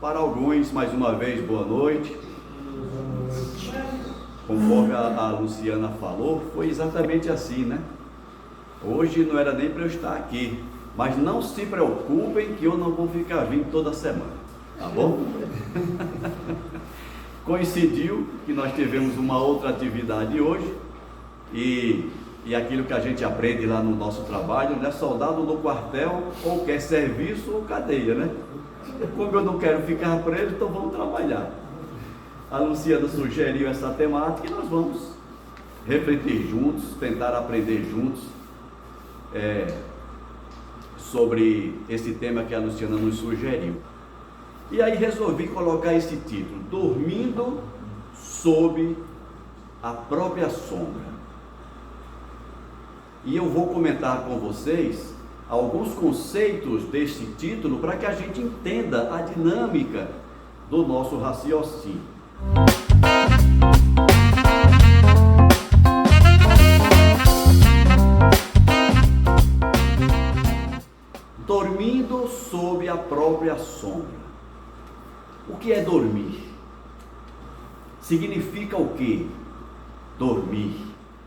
Para alguns, mais uma vez, boa noite. Conforme a Luciana falou, foi exatamente assim, né? Hoje não era nem para eu estar aqui, mas não se preocupem que eu não vou ficar vindo toda semana, tá bom? Coincidiu que nós tivemos uma outra atividade hoje e aquilo que a gente aprende lá no nosso trabalho, né? Soldado no quartel, ou quer serviço ou cadeia, né? Como eu não quero ficar preso, então vamos trabalhar. A Luciana sugeriu essa temática e nós vamos refletir juntos, tentar aprender juntos sobre esse tema que a Luciana nos sugeriu. E aí resolvi colocar esse título: Dormindo sob a própria sombra. E eu vou comentar com vocês alguns conceitos desse título para que a gente entenda a dinâmica do nosso raciocínio. Dormindo sob a própria sombra. O que é dormir? Significa o quê? Dormir.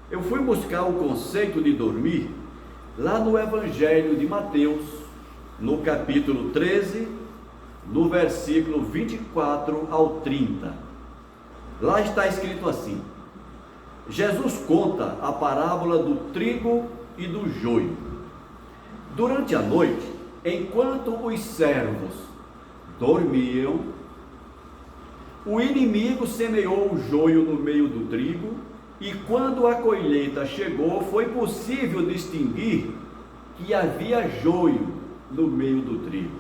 Eu fui buscar o conceito de dormir lá no Evangelho de Mateus, no capítulo 13, no versículo 24 ao 30. Lá está escrito assim: Jesus conta a parábola do trigo e do joio. Durante a noite, enquanto os servos dormiam, o inimigo semeou o joio no meio do trigo, e quando a colheita chegou, foi possível distinguir que havia joio no meio do trigo.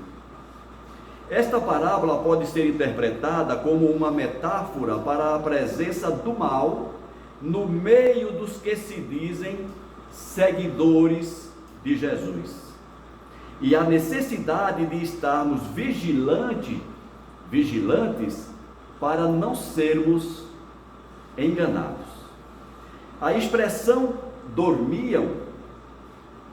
Esta parábola pode ser interpretada como uma metáfora para a presença do mal no meio dos que se dizem seguidores de Jesus, e a necessidade de estarmos vigilantes para não sermos enganados. A expressão dormiam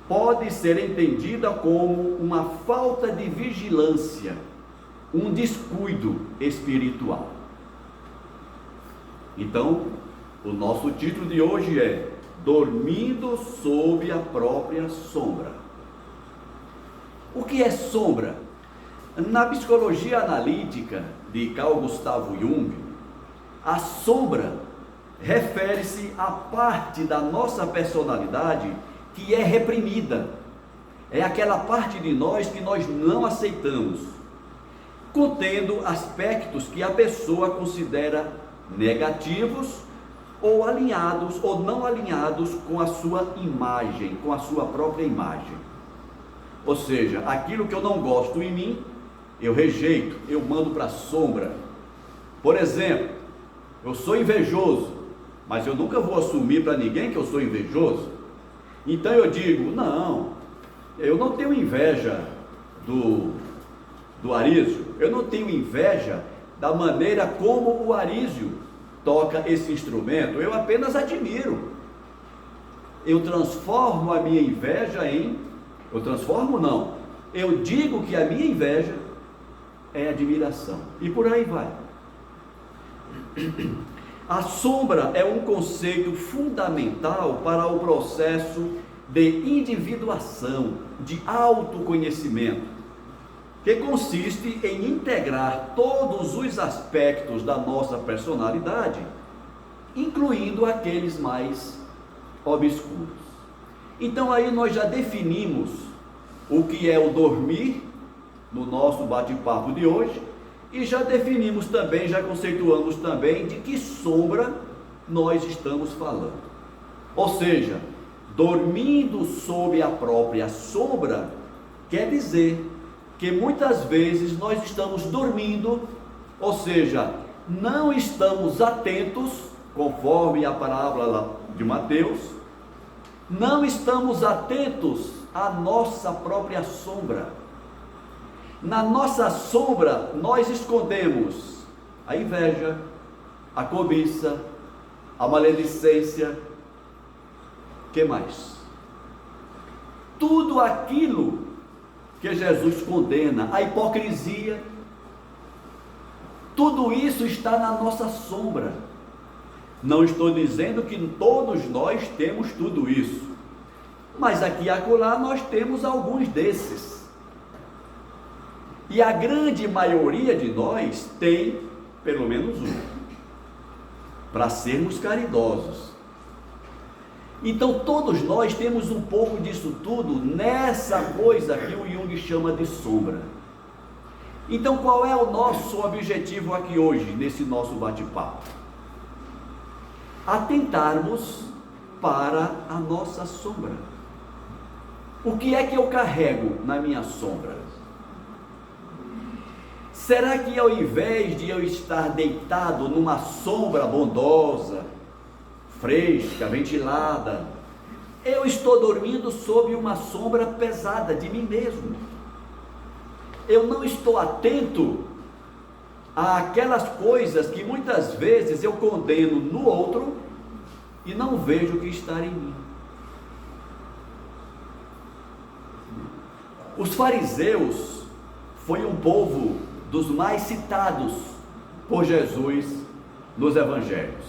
pode ser entendida como uma falta de vigilância, um descuido espiritual. Então, o nosso título de hoje é Dormindo sob a própria sombra. O que é sombra? Na psicologia analítica de Carl Gustav Jung, a sombra refere-se à parte da nossa personalidade que é reprimida. É aquela parte de nós que nós não aceitamos, contendo aspectos que a pessoa considera negativos ou alinhados ou não alinhados com a sua imagem, com a sua própria imagem. Ou seja, aquilo que eu não gosto em mim, eu rejeito, eu mando para a sombra. Por exemplo, eu sou invejoso, mas eu nunca vou assumir para ninguém que eu sou invejoso. Então eu digo, não, eu não tenho inveja do Arísio, eu não tenho inveja da maneira como o Arísio toca esse instrumento, eu apenas admiro. Eu transformo a minha inveja eu digo que a minha inveja é admiração, e por aí vai. A sombra é um conceito fundamental para o processo de individuação, de autoconhecimento, que consiste em integrar todos os aspectos da nossa personalidade, incluindo aqueles mais obscuros. Então aí nós já definimos o que é o dormir no nosso bate-papo de hoje, e já definimos também, já conceituamos também de que sombra nós estamos falando. Ou seja, dormindo sob a própria sombra quer dizer que muitas vezes nós estamos dormindo, ou seja, não estamos atentos, conforme a parábola de Mateus, não estamos atentos à nossa própria sombra. Na nossa sombra nós escondemos a inveja, a cobiça, a maledicência, que mais? Tudo aquilo que Jesus condena, a hipocrisia, Tudo isso está na nossa sombra. Não estou dizendo que todos nós temos tudo isso, mas aqui e acolá nós temos alguns desses. E a grande maioria de nós tem pelo menos um, para sermos caridosos. Então todos nós temos um pouco disso tudo nessa coisa que o Jung chama de sombra. Então qual é o nosso objetivo aqui hoje, nesse nosso bate-papo? Atentarmos para a nossa sombra. O que é que eu carrego na minha sombra? Será que ao invés de eu estar deitado numa sombra bondosa, fresca, ventilada, eu estou dormindo sob uma sombra pesada de mim mesmo? Eu não estou atento àquelas coisas que muitas vezes eu condeno no outro e não vejo o que está em mim. Os fariseus foi um povo dos mais citados por Jesus nos evangelhos.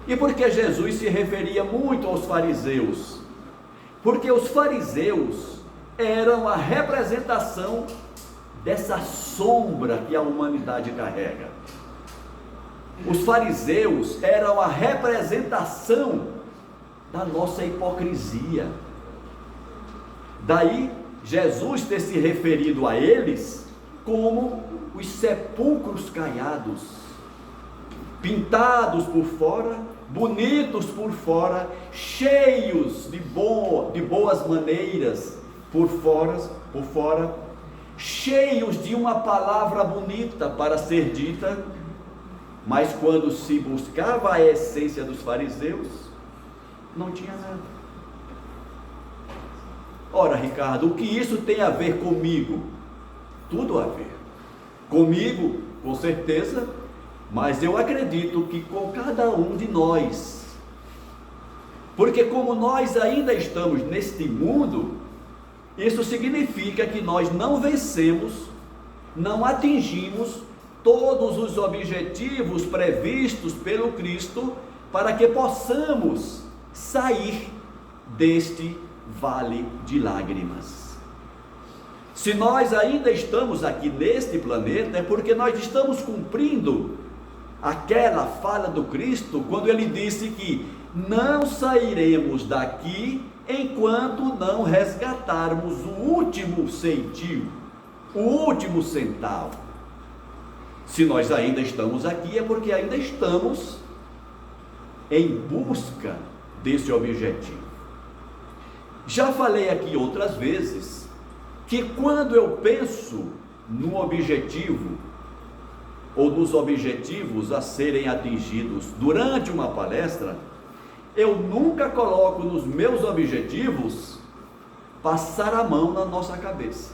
E por que Jesus se referia muito aos fariseus? Porque os fariseus eram a representação dessa sombra que a humanidade carrega. Os fariseus eram a representação da nossa hipocrisia. Daí Jesus ter se referido a eles como os sepulcros caiados, pintados por fora, bonitos por fora, cheios de boas maneiras por fora, cheios de uma palavra bonita para ser dita, mas quando se buscava a essência dos fariseus, não tinha nada. Ora, Ricardo, o que isso tem a ver comigo? Tudo a ver. Comigo, com certeza, mas eu acredito que com cada um de nós. Porque como nós ainda estamos neste mundo, isso significa que nós não vencemos, não atingimos todos os objetivos previstos pelo Cristo para que possamos sair deste vale de lágrimas. Se nós ainda estamos aqui neste planeta, é porque nós estamos cumprindo aquela fala do Cristo, quando ele disse que não sairemos daqui enquanto não resgatarmos o último centil, o último centavo. Se nós ainda estamos aqui, é porque ainda estamos em busca desse objetivo. Já falei aqui outras vezes que quando eu penso no objetivo ou nos objetivos a serem atingidos durante uma palestra, eu nunca coloco nos meus objetivos passar a mão na nossa cabeça.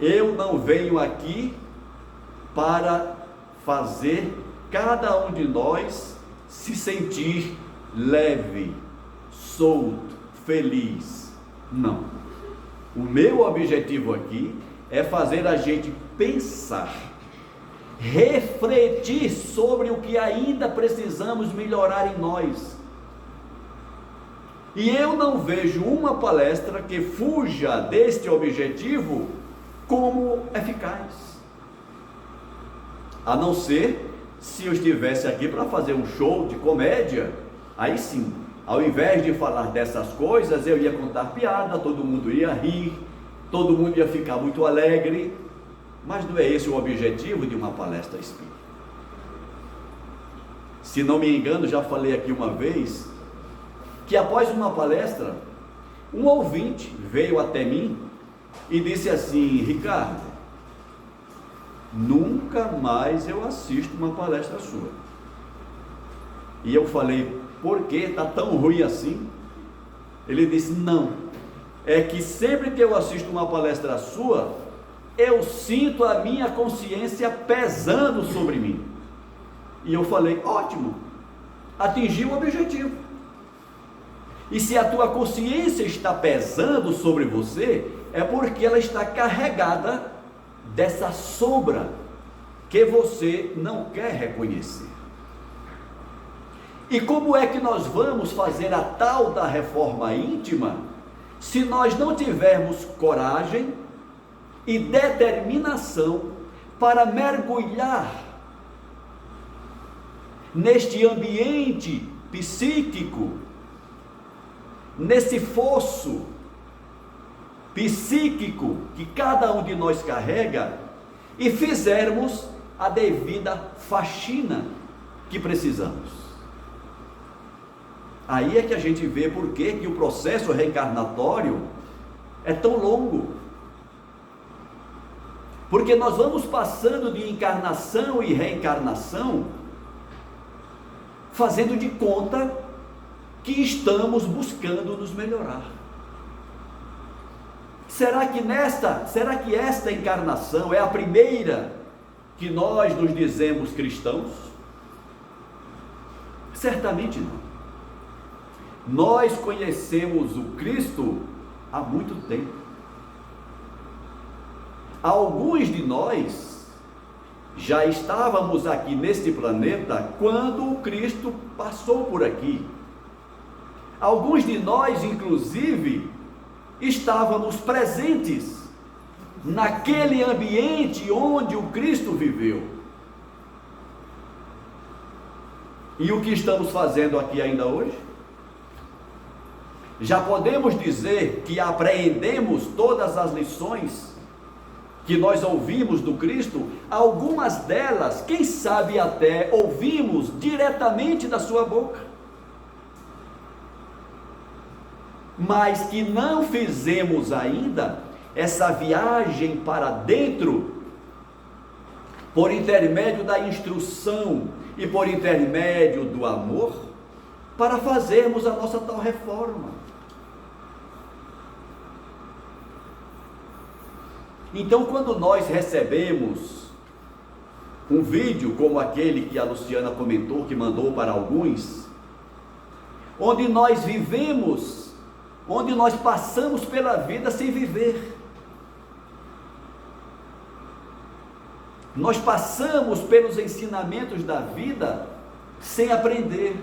Eu não venho aqui para fazer cada um de nós se sentir leve, solto, feliz. Não. O meu objetivo aqui é fazer a gente pensar, refletir sobre o que ainda precisamos melhorar em nós. E eu não vejo uma palestra que fuja deste objetivo como eficaz. A não ser se eu estivesse aqui para fazer um show de comédia, aí sim, ao invés de falar dessas coisas, eu ia contar piada, todo mundo ia rir, todo mundo ia ficar muito alegre, mas não é esse o objetivo de uma palestra espírita. Se não me engano, já falei aqui uma vez, que após uma palestra, um ouvinte veio até mim e disse assim: Ricardo, nunca mais eu assisto uma palestra sua. E eu falei: por que? Está tão ruim assim? Ele disse: não, é que sempre que eu assisto uma palestra sua, eu sinto a minha consciência pesando sobre mim. E eu falei: ótimo, atingi o objetivo. E se a tua consciência está pesando sobre você, é porque ela está carregada dessa sombra que você não quer reconhecer. E como é que nós vamos fazer a tal da reforma íntima se nós não tivermos coragem e determinação para mergulhar neste ambiente psíquico, nesse fosso psíquico que cada um de nós carrega, e fizermos a devida faxina que precisamos? Aí é que a gente vê por que o processo reencarnatório é tão longo. Porque nós vamos passando de encarnação e reencarnação, fazendo de conta que estamos buscando nos melhorar. Será que esta encarnação é a primeira que nós nos dizemos cristãos? Certamente não. Nós conhecemos o Cristo há muito tempo. Alguns de nós já estávamos aqui neste planeta quando o Cristo passou por aqui. Alguns de nós, inclusive, estávamos presentes naquele ambiente onde o Cristo viveu. E o que estamos fazendo aqui ainda hoje? Já podemos dizer que apreendemos todas as lições que nós ouvimos do Cristo? Algumas delas, quem sabe até ouvimos diretamente da sua boca, mas que não fizemos ainda essa viagem para dentro, por intermédio da instrução e por intermédio do amor, para fazermos a nossa tal reforma. Então, quando nós recebemos um vídeo como aquele que a Luciana comentou, que mandou para alguns, onde nós vivemos, onde nós passamos pela vida sem viver, nós passamos pelos ensinamentos da vida sem aprender,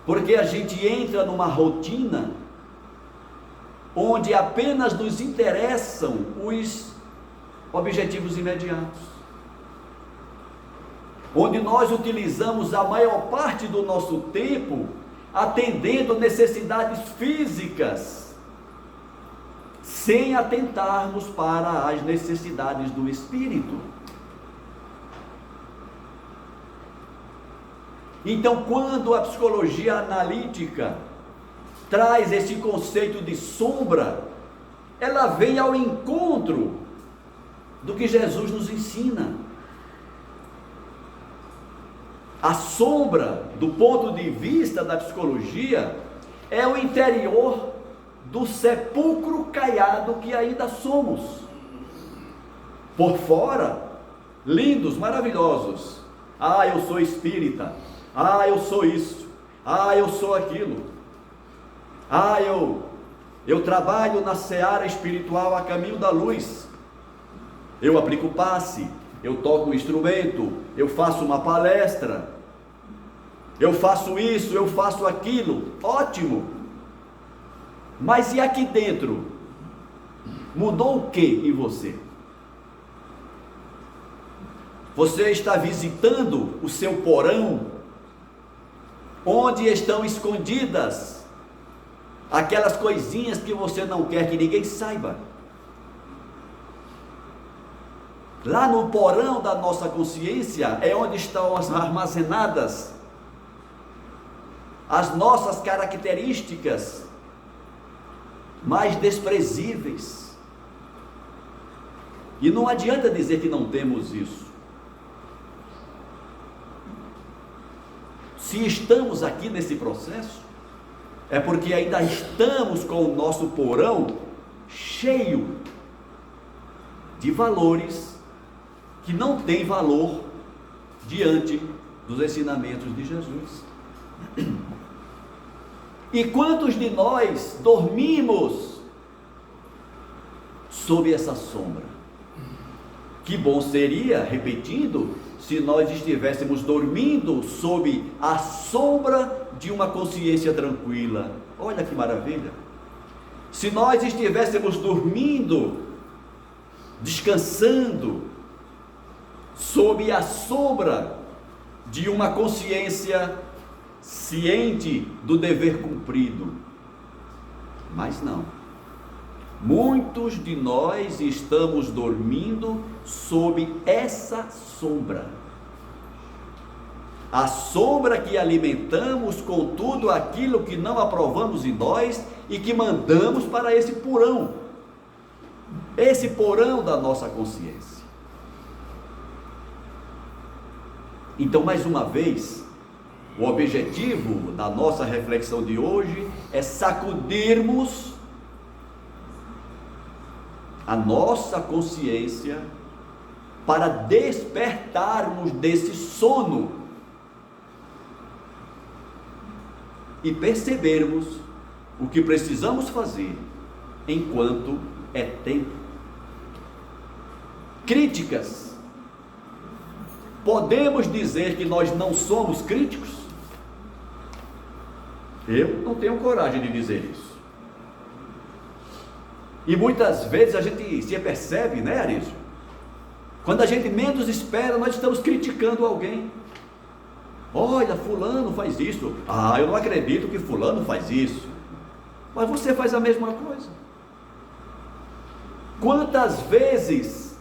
porque a gente entra numa rotina onde apenas nos interessam os objetivos imediatos, onde nós utilizamos a maior parte do nosso tempo atendendo necessidades físicas, sem atentarmos para as necessidades do espírito. Então, quando a psicologia analítica traz esse conceito de sombra, ela vem ao encontro do que Jesus nos ensina. A sombra, do ponto de vista da psicologia, é o interior do sepulcro caiado que ainda somos. Por fora, lindos, maravilhosos. Ah, eu sou espírita. Ah, eu sou isso. Ah, eu sou aquilo. Ah, eu trabalho na seara espiritual a caminho da luz. Eu aplico passe, eu toco um instrumento, eu faço uma palestra, eu faço isso, eu faço aquilo. Ótimo! Mas e aqui dentro? Mudou o que em você? Você está visitando o seu porão, onde estão escondidas aquelas coisinhas que você não quer que ninguém saiba. Lá no porão da nossa consciência é onde estão armazenadas as nossas características mais desprezíveis. E não adianta dizer que não temos isso. Se estamos aqui nesse processo, é porque ainda estamos com o nosso porão cheio de valores que não tem valor diante dos ensinamentos de Jesus. E quantos de nós dormimos sob essa sombra? Que bom seria, repetindo, se nós estivéssemos dormindo sob a sombra de uma consciência tranquila. Olha que maravilha! Se nós estivéssemos dormindo, descansando, sob a sombra de uma consciência ciente do dever cumprido. Mas não. Muitos de nós estamos dormindo sob essa sombra. A sombra que alimentamos com tudo aquilo que não aprovamos em nós e que mandamos para esse porão da nossa consciência. Então, mais uma vez, o objetivo da nossa reflexão de hoje é sacudirmos a nossa consciência para despertarmos desse sono e percebermos o que precisamos fazer enquanto é tempo. Críticas. Podemos dizer que nós não somos críticos? Eu não tenho coragem de dizer isso. E muitas vezes a gente se percebe, né, Arísio? Quando a gente menos espera, nós estamos criticando alguém. Olha, fulano faz isso. Ah, eu não acredito que fulano faz isso. Mas você faz a mesma coisa. Quantas vezes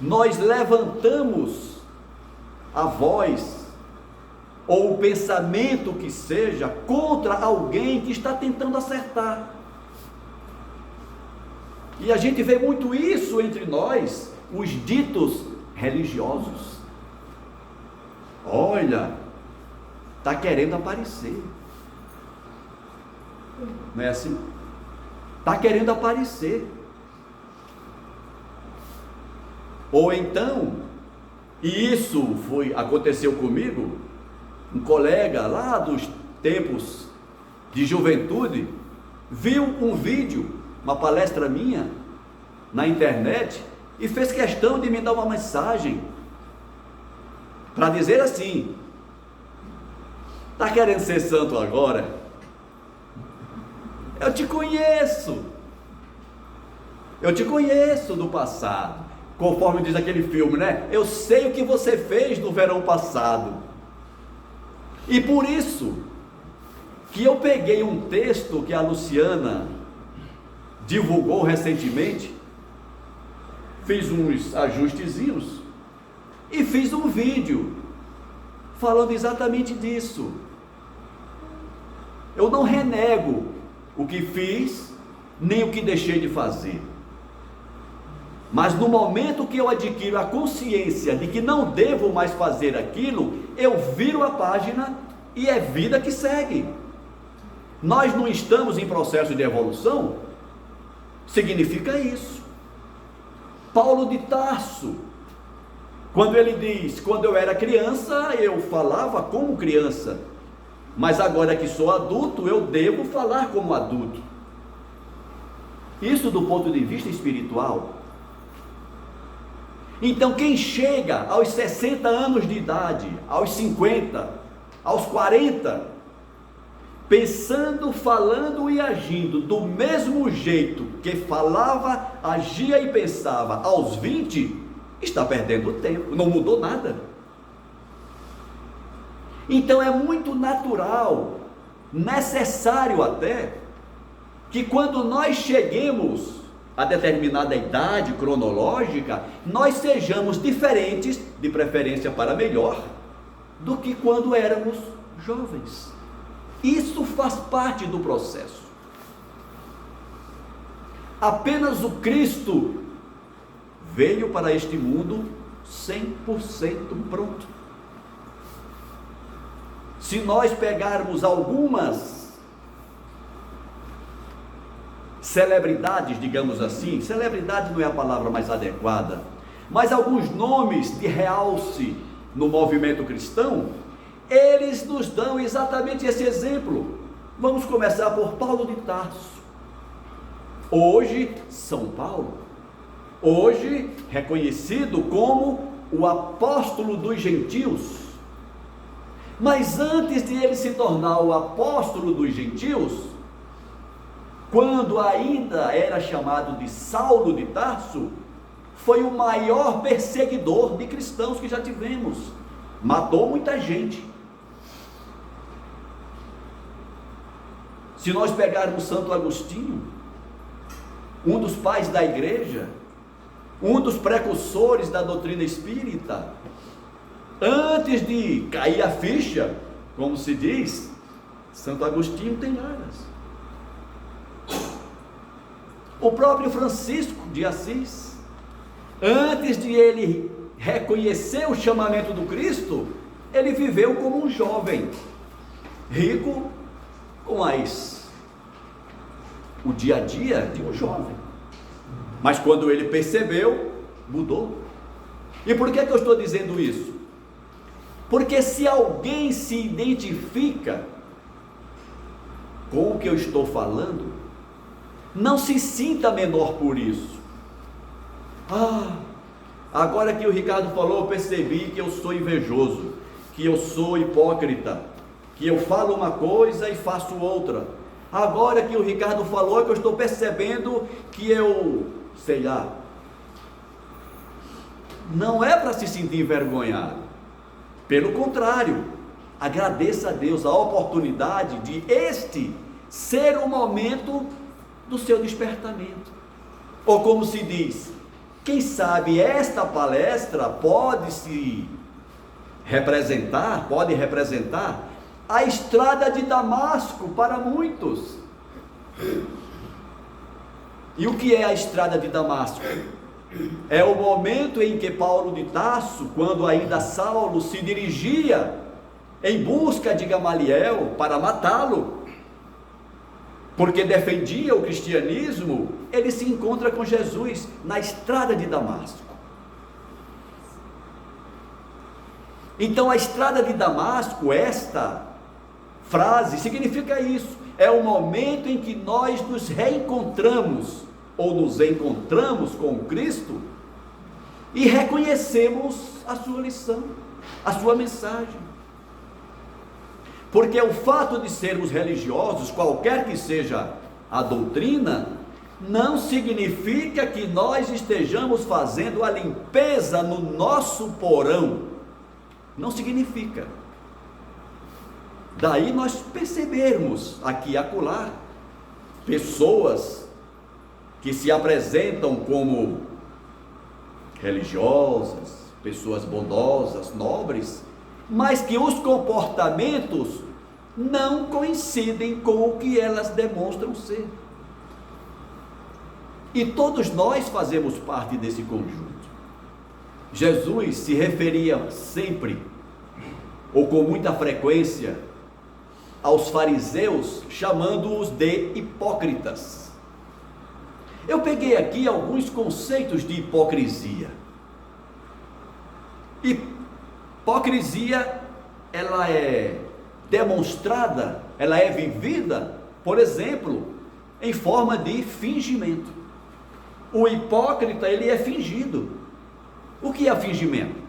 nós levantamos a voz ou o pensamento que seja contra alguém que está tentando acertar? E a gente vê muito isso entre nós, os ditos religiosos. Olha, está querendo aparecer. Não é assim? Está querendo aparecer. Ou então, e isso aconteceu comigo, um colega lá dos tempos de juventude, viu um vídeo, uma palestra minha, na internet, e fez questão de me dar uma mensagem, para dizer assim: está querendo ser santo agora? Eu te conheço do passado, conforme diz aquele filme, né? Eu sei o que você fez no verão passado. E por isso que eu peguei um texto que a Luciana divulgou recentemente, fiz uns ajustezinhos e fiz um vídeo falando exatamente disso. Eu não renego o que fiz, nem o que deixei de fazer. Mas no momento que eu adquiro a consciência de que não devo mais fazer aquilo, eu viro a página e é vida que segue. Nós não estamos em processo de evolução? Significa isso. Paulo de Tarso, quando ele diz: quando eu era criança, eu falava como criança, mas agora que sou adulto, eu devo falar como adulto. Isso do ponto de vista espiritual. Então, quem chega aos 60 anos de idade, aos 50, aos 40, pensando, falando e agindo do mesmo jeito que falava, agia e pensava aos 20, está perdendo tempo, não mudou nada. Então é muito natural, necessário até, que quando nós cheguemos a determinada idade cronológica, nós sejamos diferentes, de preferência para melhor, do que quando éramos jovens. Isso faz parte do processo. Apenas o Cristo veio para este mundo 100% pronto. Se nós pegarmos algumas celebridades, digamos assim, celebridade não é a palavra mais adequada, mas alguns nomes de realce no movimento cristão, eles nos dão exatamente esse exemplo. Vamos começar por Paulo de Tarso. Hoje, São Paulo. hoje reconhecido como o apóstolo dos gentios. Mas antes de ele se tornar o apóstolo dos gentios, quando ainda era chamado de Saulo de Tarso, foi o maior perseguidor de cristãos que já tivemos. Matou muita gente. Se nós pegarmos Santo Agostinho, um dos pais da igreja, um dos precursores da doutrina espírita, antes de cair a ficha, como se diz, Santo Agostinho tem aras. O próprio Francisco de Assis, antes de ele reconhecer o chamamento do Cristo, ele viveu como um jovem, rico, com o dia a dia de um jovem. Mas quando ele percebeu, mudou. E por que eu estou dizendo isso? Porque se alguém se identifica com o que eu estou falando, não se sinta menor por isso. Agora que o Ricardo falou, eu percebi que eu sou invejoso, que eu sou hipócrita, que eu falo uma coisa e faço outra. Agora que o Ricardo falou, é que eu estou percebendo que eu, sei lá. Não é para se sentir envergonhado. Pelo contrário, agradeça a Deus a oportunidade de este ser o momento do seu despertamento. Ou como se diz, quem sabe esta palestra pode representar a estrada de Damasco para muitos. E o que é a estrada de Damasco? É o momento em que Paulo de Tarso, quando ainda Saulo, se dirigia em busca de Gamaliel para matá-lo, porque defendia o cristianismo, ele se encontra com Jesus na estrada de Damasco. Então a estrada de Damasco, esta frase significa isso, é o momento em que nós nos reencontramos, ou nos encontramos com Cristo, e reconhecemos a sua lição, a sua mensagem. Porque o fato de sermos religiosos, qualquer que seja a doutrina, não significa que nós estejamos fazendo a limpeza no nosso porão. Não significa. Daí nós percebermos aqui e acolá pessoas que se apresentam como religiosas, pessoas bondosas, nobres, mas que os comportamentos não coincidem com o que elas demonstram ser. E todos nós fazemos parte desse conjunto. Jesus se referia sempre, ou com muita frequência, aos fariseus, chamando-os de hipócritas. Eu peguei aqui alguns conceitos de hipocrisia. Hipocrisia, ela é demonstrada, ela é vivida, por exemplo, em forma de fingimento. O hipócrita, ele é fingido. O que é fingimento?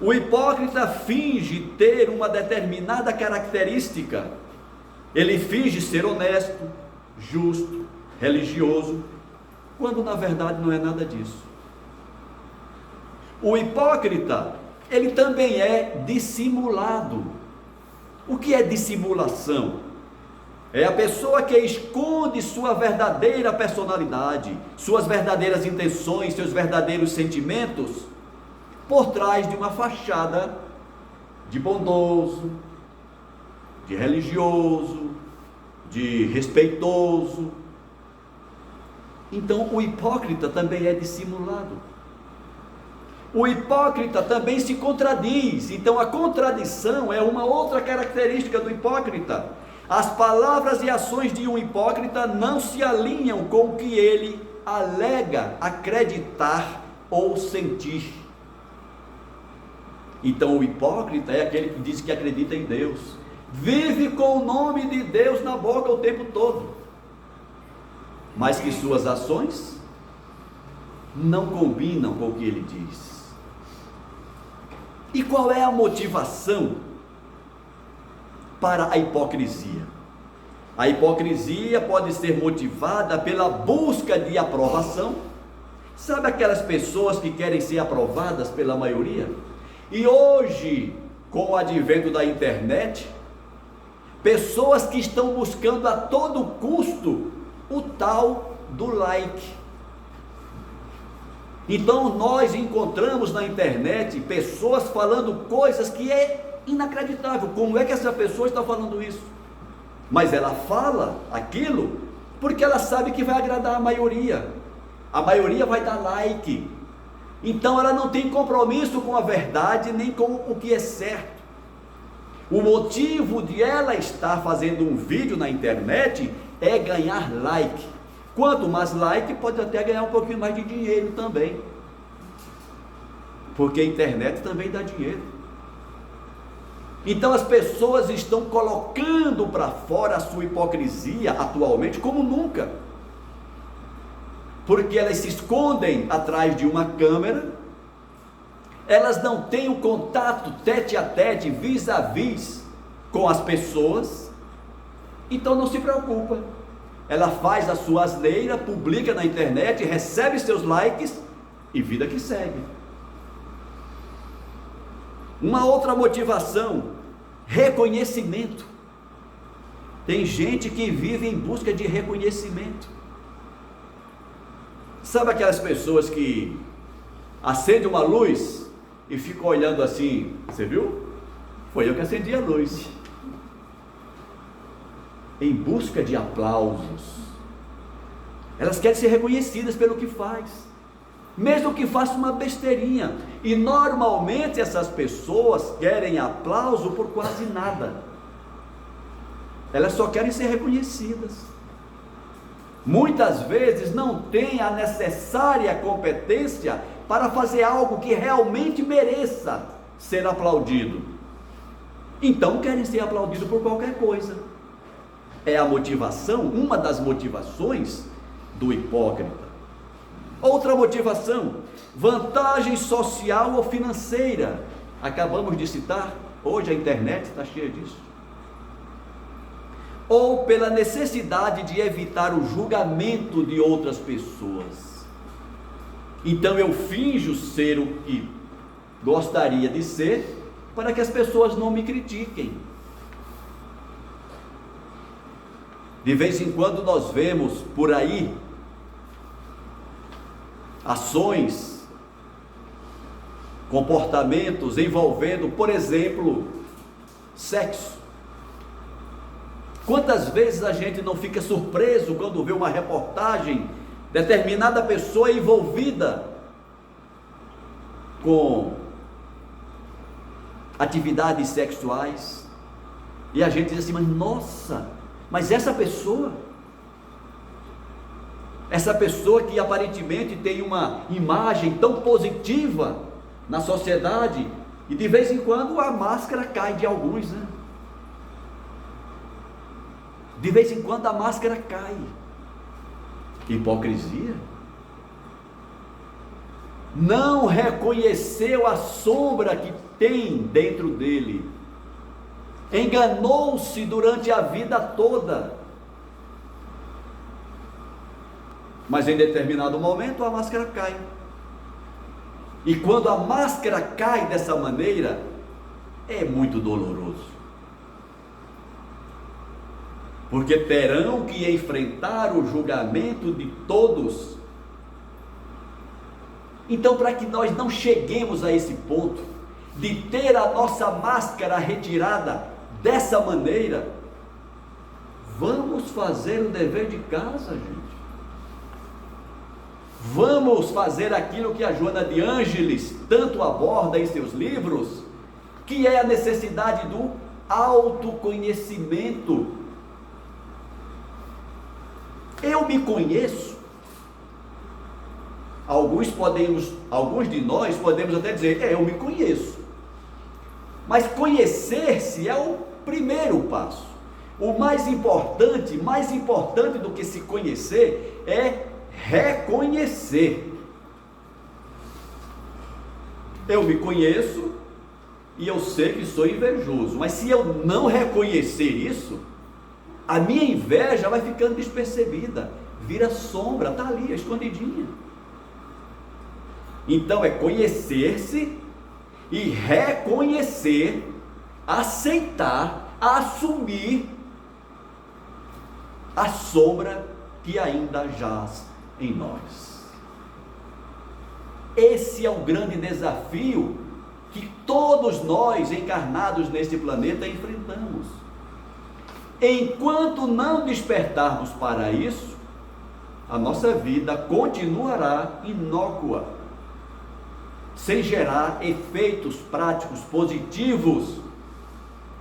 O hipócrita finge ter uma determinada característica. Ele finge ser honesto, justo, religioso, quando na verdade não é nada disso. O hipócrita, ele também é dissimulado. O que é dissimulação? É a pessoa que esconde sua verdadeira personalidade, suas verdadeiras intenções, seus verdadeiros sentimentos, por trás de uma fachada de bondoso, de religioso, de respeitoso. Então o hipócrita também é dissimulado. O hipócrita também se contradiz. Então a contradição é uma outra característica do hipócrita. As palavras e ações de um hipócrita não se alinham com o que ele alega acreditar ou sentir. Então o hipócrita é aquele que diz que acredita em Deus, vive com o nome de Deus na boca o tempo todo, mas que suas ações não combinam com o que ele diz. E qual é a motivação para a hipocrisia? A hipocrisia pode ser motivada pela busca de aprovação. Sabe aquelas pessoas que querem ser aprovadas pela maioria? E hoje, com o advento da internet, pessoas que estão buscando a todo custo o tal do like. Então nós encontramos na internet pessoas falando coisas que é inacreditável. Como é que essa pessoa está falando isso? Mas ela fala aquilo porque ela sabe que vai agradar a maioria. A maioria vai dar like. Então ela não tem compromisso com a verdade nem com o que é certo. O motivo de ela estar fazendo um vídeo na internet é ganhar like. Quanto mais like, pode até ganhar um pouquinho mais de dinheiro também. Porque a internet também dá dinheiro. Então as pessoas estão colocando para fora a sua hipocrisia atualmente como nunca. Porque elas se escondem atrás de uma câmera, elas não têm o contato tete a tete, vis a vis com as pessoas, então não se preocupa. Ela faz a sua asneira, publica na internet, recebe seus likes e vida que segue. Uma outra motivação, reconhecimento. Tem gente que vive em busca de reconhecimento. Sabe aquelas pessoas que acendem uma luz e ficam olhando assim, você viu? Foi eu que acendi a luz. Em busca de aplausos. Elas querem ser reconhecidas pelo que faz, mesmo que faça uma besteirinha. E normalmente essas pessoas querem aplauso por quase nada. Elas só querem ser reconhecidas. Muitas vezes não têm a necessária competência para fazer algo que realmente mereça ser aplaudido. Então querem ser aplaudidos por qualquer coisa. É a motivação, uma das motivações do hipócrita. Outra motivação, vantagem social ou financeira. Acabamos de citar, hoje a internet está cheia disso. Ou pela necessidade de evitar o julgamento de outras pessoas. Então eu finjo ser o que gostaria de ser, para que as pessoas não me critiquem. De vez em quando nós vemos por aí ações, comportamentos envolvendo, por exemplo, sexo. Quantas vezes a gente não fica surpreso quando vê uma reportagem, determinada pessoa envolvida com atividades sexuais, e a gente diz assim, mas nossa, mas essa pessoa que aparentemente tem uma imagem tão positiva na sociedade, e de vez em quando a máscara cai de alguns, né? De vez em quando a máscara cai. Hipocrisia. Não reconheceu a sombra que tem dentro dele. Enganou-se durante a vida toda. Mas em determinado momento a máscara cai. E quando a máscara cai dessa maneira, é muito doloroso. Porque terão que enfrentar o julgamento de todos. Então, para que nós não cheguemos a esse ponto de ter a nossa máscara retirada dessa maneira, vamos fazer o dever de casa, gente. Vamos fazer aquilo que a Joana de Ângeles tanto aborda em seus livros, que é a necessidade do autoconhecimento. Eu me conheço. Alguns de nós podemos até dizer, eu me conheço. Mas conhecer-se é o primeiro passo. O mais importante do que se conhecer é reconhecer. Eu me conheço e eu sei que sou invejoso, mas se eu não reconhecer isso, a minha inveja vai ficando despercebida, vira sombra, está ali, escondidinha. Então é conhecer-se e reconhecer, aceitar, assumir a sombra que ainda jaz em nós. Esse é o grande desafio que todos nós encarnados neste planeta enfrentamos. Enquanto não despertarmos para isso, a nossa vida continuará inócua, sem gerar efeitos práticos positivos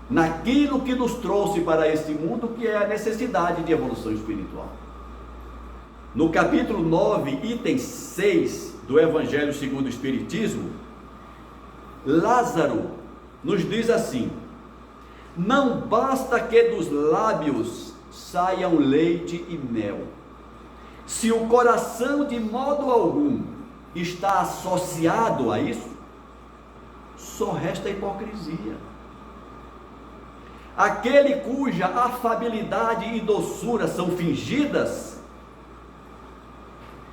naquilo que nos trouxe para este mundo, que é a necessidade de evolução espiritual. No capítulo 9, item 6 do Evangelho segundo o Espiritismo, Lázaro nos diz assim: não basta que dos lábios saiam leite e mel, se o coração de modo algum está associado a isso, só resta hipocrisia. Aquele cuja afabilidade e doçura são fingidas,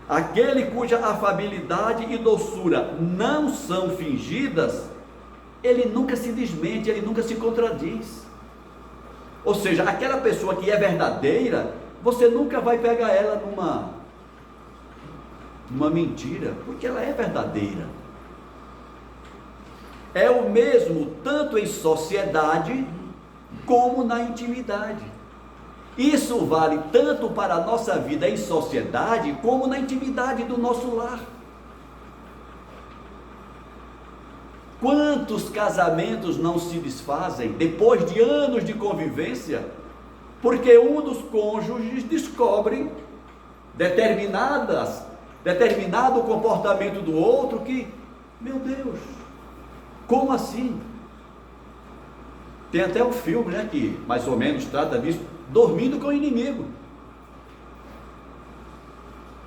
aquele cuja afabilidade e doçura não são fingidas, ele nunca se desmente, ele nunca se contradiz. Ou seja, aquela pessoa que é verdadeira, você nunca vai pegar ela numa mentira, porque ela é verdadeira. É o mesmo tanto em sociedade como na intimidade. Isso vale tanto para a nossa vida em sociedade como na intimidade do nosso lar. Quantos casamentos não se desfazem depois de anos de convivência, porque um dos cônjuges descobre determinado comportamento do outro que, meu Deus, como assim? Tem até um filme, né, que mais ou menos trata disso, dormindo com o inimigo.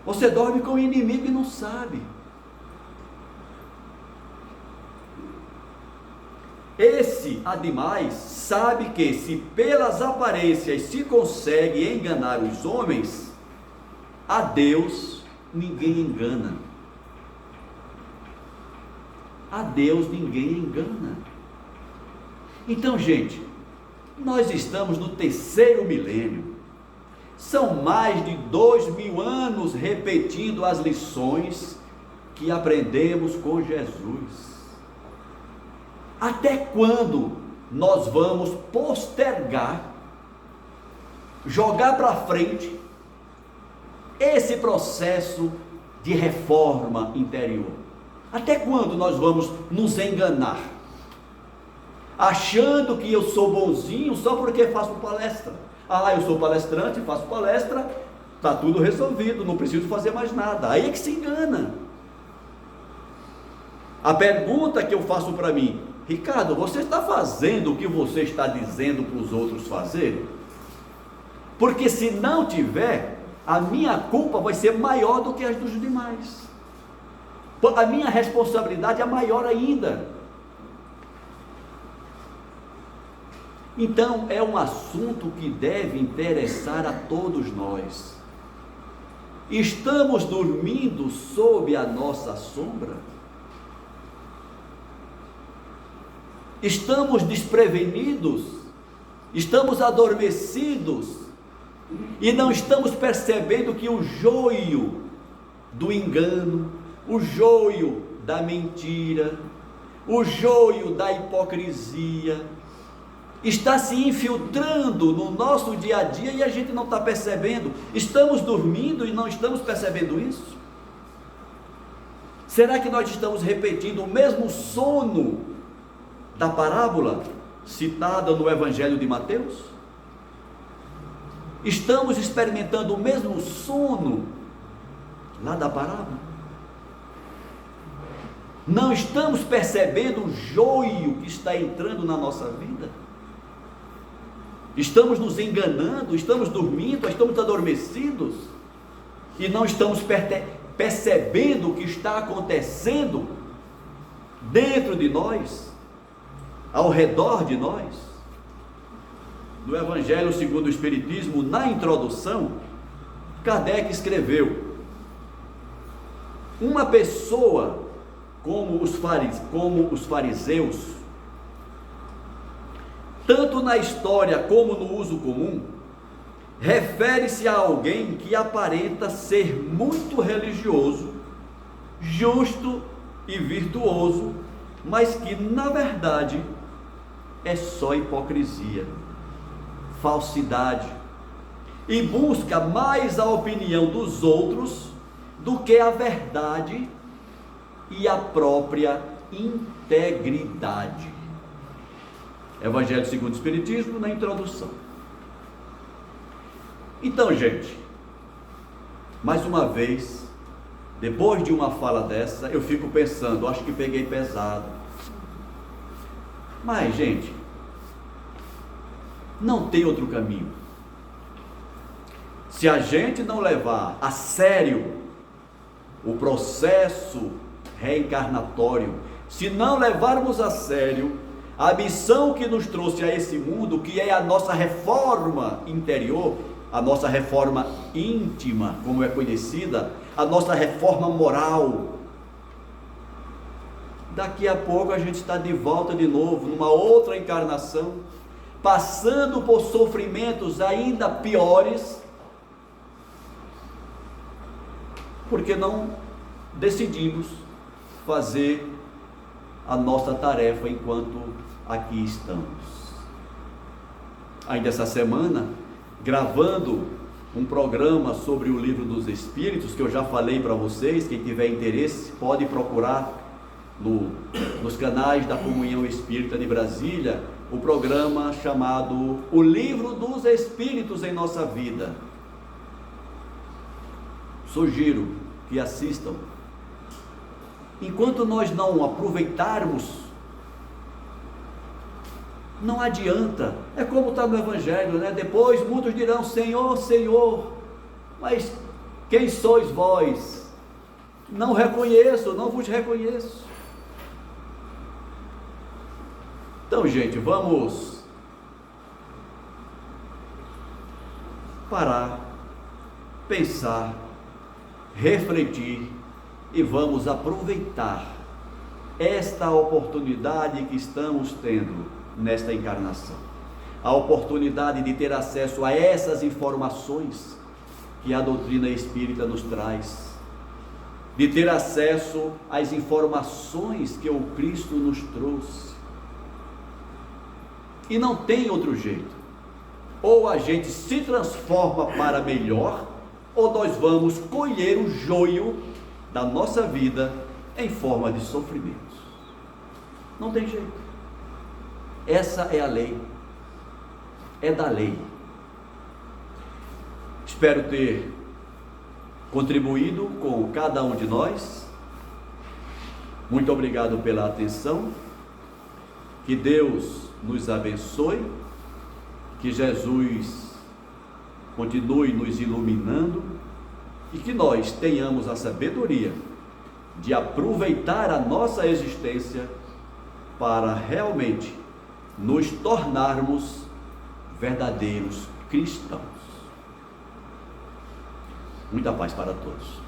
Você dorme com o inimigo e não sabe. Esse, ademais, sabe que se pelas aparências se consegue enganar os homens, a Deus ninguém engana. A Deus ninguém engana. Então, gente, nós estamos no 3º milênio. São mais de 2000 anos repetindo as lições que aprendemos com Jesus. Até quando nós vamos postergar, jogar para frente esse processo de reforma interior? Até quando nós vamos nos enganar, achando que eu sou bonzinho só porque faço palestra? Eu sou palestrante, faço palestra, está tudo resolvido, não preciso fazer mais nada. Aí é que se engana. A pergunta que eu faço para mim: Ricardo, você está fazendo o que você está dizendo para os outros fazerem? Porque se não tiver, a minha culpa vai ser maior do que as dos demais. A minha responsabilidade é maior ainda. Então é um assunto que deve interessar a todos nós. Estamos dormindo sob a nossa sombra? Estamos desprevenidos? Estamos adormecidos? E não estamos percebendo que o joio do engano, o joio da mentira, o joio da hipocrisia está se infiltrando no nosso dia a dia e a gente não está percebendo? Estamos dormindo e não estamos percebendo isso? Será que nós estamos repetindo o mesmo sono da parábola citada no Evangelho de Mateus? Estamos experimentando o mesmo sono lá da parábola? Não estamos percebendo o joio que está entrando na nossa vida? Estamos nos enganando, estamos dormindo, estamos adormecidos e não estamos percebendo o que está acontecendo dentro de nós, ao redor de nós. No Evangelho segundo o Espiritismo, na introdução, Kardec escreveu: uma pessoa como os fariseus, tanto na história como no uso comum, refere-se a alguém que aparenta ser muito religioso, justo e virtuoso, mas que na verdade é só hipocrisia, falsidade, e busca mais a opinião dos outros do que a verdade e a própria integridade. Evangelho segundo o Espiritismo, na introdução. Então, gente, mais uma vez, depois de uma fala dessa, eu fico pensando, acho que peguei pesado. Mas, gente, não tem outro caminho. Se a gente não levar a sério o processo reencarnatório, se não levarmos a sério a missão que nos trouxe a esse mundo, que é a nossa reforma interior, a nossa reforma íntima, como é conhecida, a nossa reforma moral, daqui a pouco a gente está de volta de novo, numa outra encarnação, passando por sofrimentos ainda piores, porque não decidimos fazer a nossa tarefa enquanto aqui estamos. Ainda essa semana, gravando um programa sobre o Livro dos Espíritos, que eu já falei para vocês, quem tiver interesse pode procurar nos canais da Comunhão Espírita de Brasília, o programa chamado O Livro dos Espíritos em Nossa Vida. Sugiro que assistam. Enquanto nós não aproveitarmos, não adianta. É como está no Evangelho, né? Depois muitos dirão: Senhor, Senhor, mas quem sois vós? Não reconheço, não vos reconheço. Então, gente, vamos parar, pensar, refletir e vamos aproveitar esta oportunidade que estamos tendo nesta encarnação, a oportunidade de ter acesso a essas informações que a doutrina espírita nos traz, de ter acesso às informações que o Cristo nos trouxe. E não tem outro jeito: ou a gente se transforma para melhor, ou nós vamos colher o joio da nossa vida em forma de sofrimentos. Não tem jeito. Essa é a lei, é da lei. Espero ter contribuído com cada um de nós. Muito obrigado pela atenção. Que Deus nos abençoe, que Jesus continue nos iluminando e que nós tenhamos a sabedoria de aproveitar a nossa existência para realmente nos tornarmos verdadeiros cristãos. Muita paz para todos.